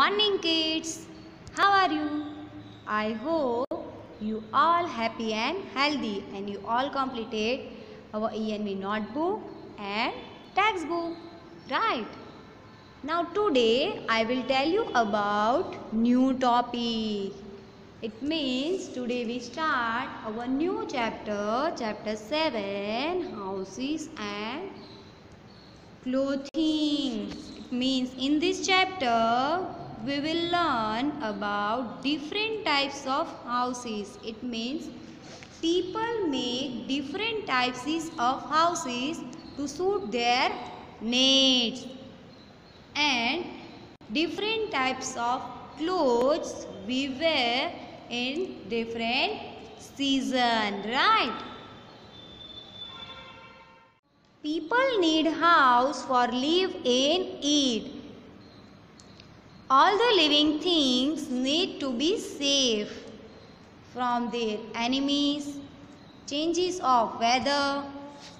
morning kids. How are you? I hope you all happy and healthy and you all completed our ENV notebook and textbook, right? Now today I will tell you about new topic. It means today we start our new chapter, chapter 7, houses and clothing. It means in this chapter we will learn about different types of houses. It means people make different types of houses to suit their needs, and different types of clothes we wear in different season, right? People need house for live and eat. All the living things need to be safe from their enemies, changes of weather,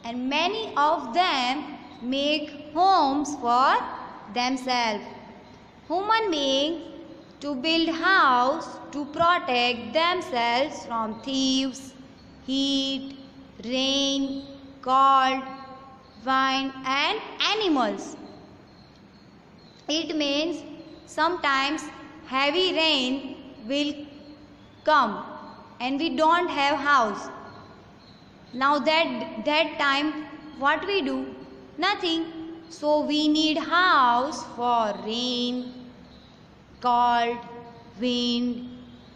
and many of them make homes for themselves. Human beings to build house to protect themselves from thieves, heat, rain, cold, wind and animals. It means sometimes heavy rain will come and we don't have house. Now that time what we do? Nothing. So we need house for rain, cold, wind,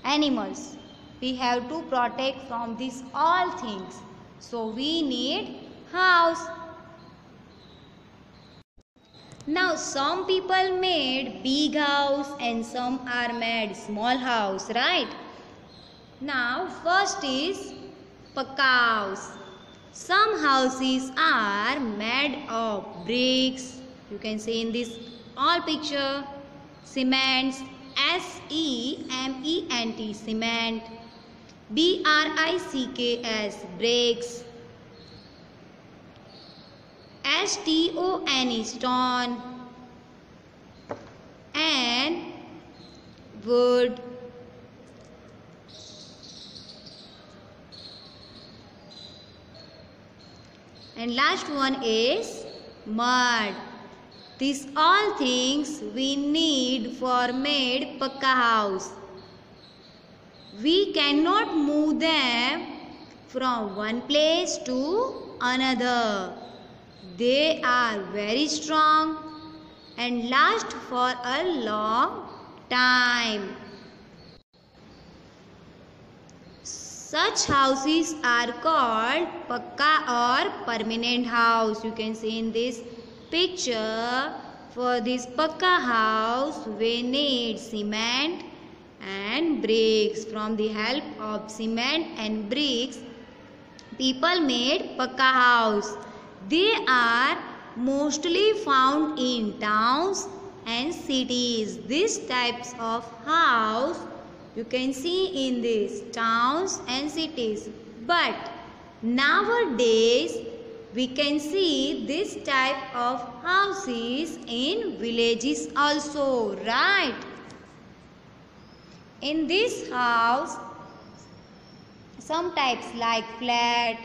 animals. We have to protect from these all things. So we need house. Now some people made big house and some are made small house, right? Now first is Pakka house. Some houses are made of bricks. You can see in this all picture, cements, cement, cement, bricks, bricks, stone, stone, and wood. And last one is mud. These all things we need for made Pakka house. We cannot move them from one place to another. They are very strong and last for a long time. Such houses are called Pakka or permanent house. You can see in this picture, for this Pakka house we need cement and bricks. From the help of cement and bricks, people made Pakka house. They are mostly found in towns and cities. These types of house you can see in these towns and cities. But nowadays we can see this type of houses in villages also, right? In this house, some types like flat,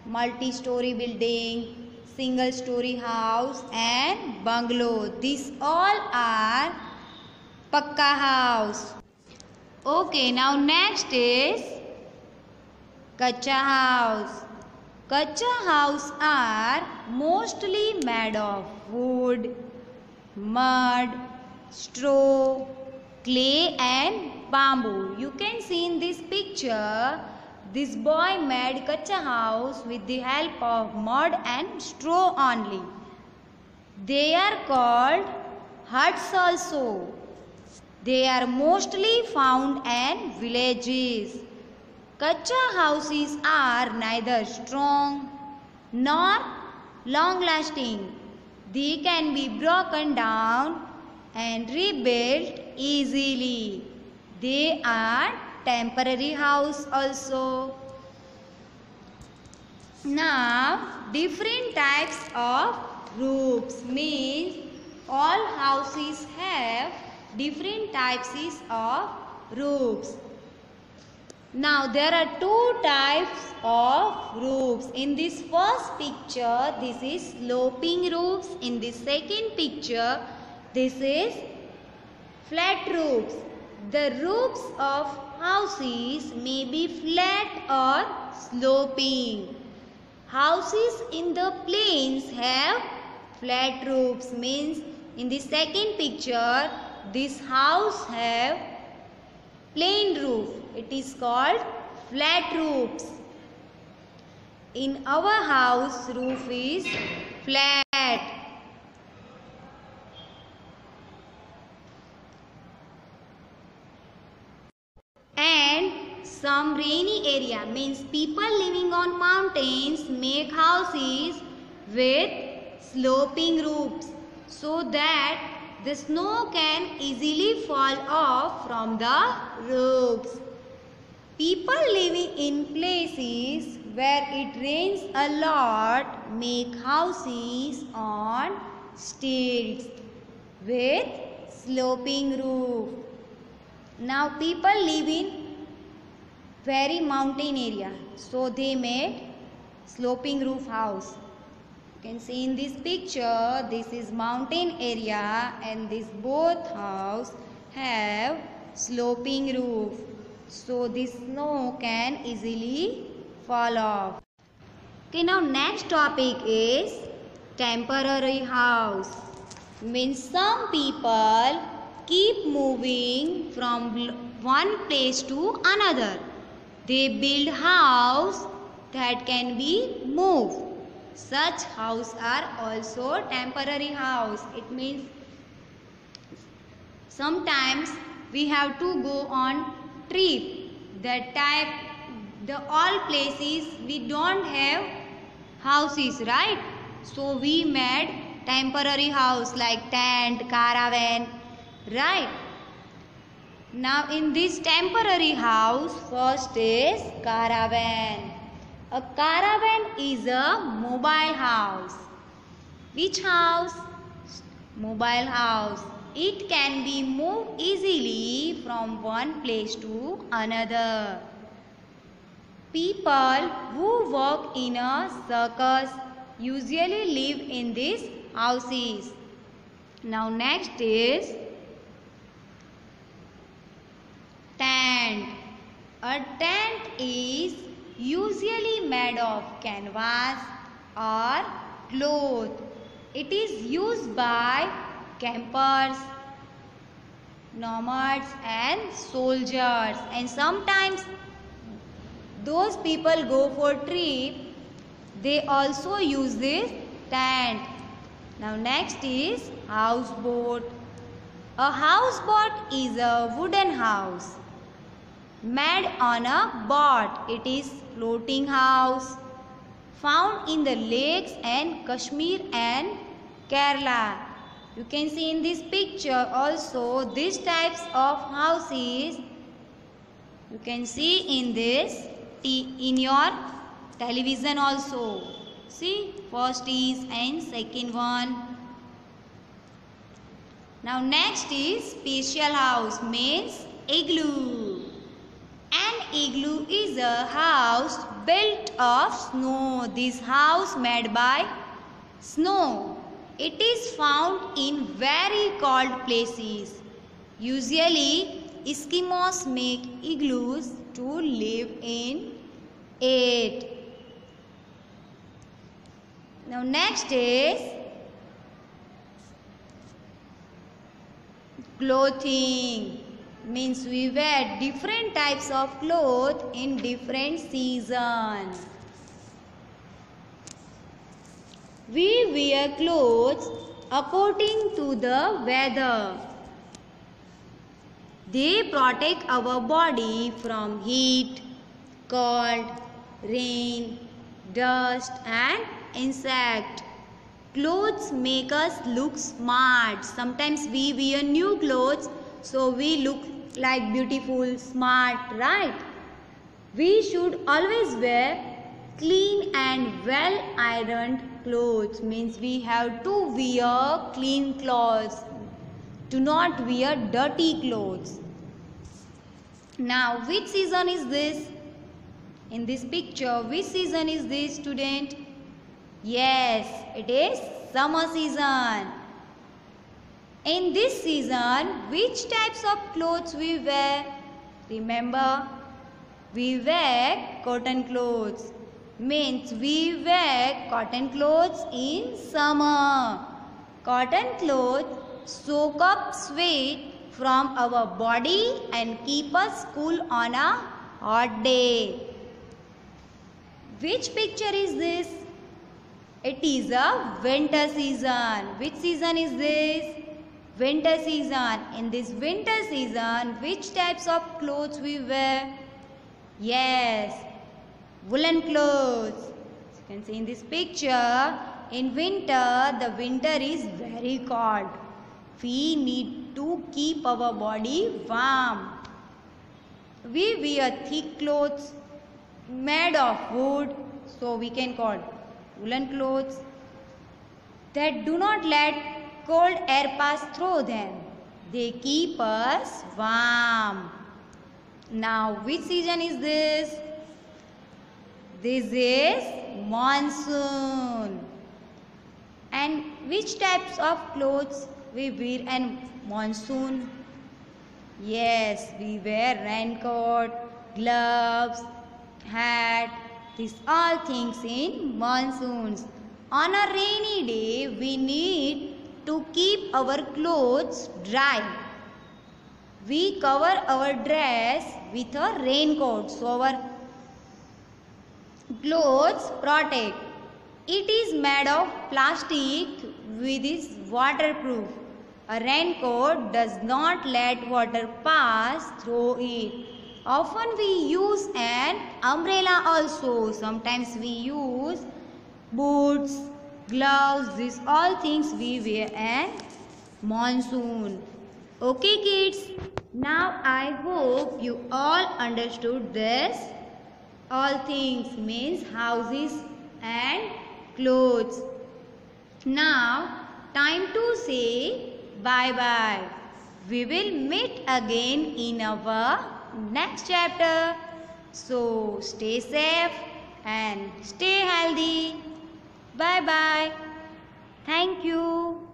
multi-story building, single-story house and bungalow. These all are Pakka house. Okay, now next is Kacha house. Kacha house are mostly made of wood, mud, straw, clay and bamboo. You can see in this picture, this boy made Kacha house with the help of mud and straw only. They are called huts also. They are mostly found in villages. Kacha houses are neither strong nor long-lasting. They can be broken down and rebuilt easily. They are temporary house also. Now, different types of roofs means all houses have different types of roofs. Now there are two types of roofs. In this first picture, this is sloping roofs. In this second picture, this is flat roofs. The roofs of houses may be flat or sloping. Houses in the plains have flat roofs. Means in the second picture, this house have plain roof. It is called flat roofs. In our house, roof is flat. And some rainy area means people living on mountains make houses with sloping roofs so that the snow can easily fall off from the roofs. People living in places where it rains a lot make houses on stilts with sloping roof. Now people live in very mountain area, so they made sloping roof house. You can see in this picture, this is mountain area and this both house have sloping roof. So this snow can easily fall off. Okay, now next topic is temporary house. Means some people keep moving from one place to another. They build house that can be moved. Such house are also temporary house. It means sometimes we have to go on trip. That type, the all places we don't have houses, right? So we made temporary house like tent, caravan, right? Now in this temporary house, first is caravan. A caravan is a mobile house. Which house? Mobile house. It can be moved easily from one place to another. People who work in a circus usually live in these houses. Now next is tent. A tent is usually made of canvas or cloth. It is used by campers, nomads and soldiers, and sometimes those people go for trip, they also use this tent. Now next is houseboat. A houseboat is a wooden house made on a boat. It is floating house found in the lakes and Kashmir and Kerala. You can see in this picture also these types of houses. You can see in this in your television also. See, first is and second one. Now next is special house means igloo. An igloo is a house built of snow. This house made by snow. It is found in very cold places. Usually, Eskimos make igloos to live in it. Now next is clothing. Means we wear different types of clothes in different seasons. We wear clothes according to the weather. They protect our body from heat, cold, rain, dust and insect. Clothes make us look smart. Sometimes we wear new clothes so we look like beautiful, smart, right? We should always wear clean and well ironed clothes. Means we have to wear clean clothes. Do not wear dirty clothes. Now, which season is this? In this picture, which season is this, student? Yes, it is summer season. In this season, which types of clothes we wear? Remember, we wear cotton clothes. Means we wear cotton clothes in summer. Cotton clothes soak up sweat from our body and keep us cool on a hot day. Which picture is this? It is a winter season. Which season is this? Winter season. In this winter season, which types of clothes we wear? Yes, woolen clothes. You can see in this picture, in winter, the winter is very cold. We need to keep our body warm. We wear thick clothes made of wood, so we can call woolen clothes that do not let cold air pass through them. They keep us warm. Now, which season is this? This is monsoon. And which types of clothes we wear in monsoon? Yes, we wear raincoat, gloves, hat. These all things in monsoons. On a rainy day, we need to keep our clothes dry. We cover our dress with a raincoat so our clothes protect. It is made of plastic which is waterproof. A raincoat does not let water pass through it. Often we use an umbrella also. Sometimes we use boots, gloves. These all things we wear in monsoon. Okay kids, now I hope you all understood this. All things means houses and clothes. Now time to say bye bye. We will meet again in our next chapter. So stay safe and stay healthy. Bye bye. Thank you.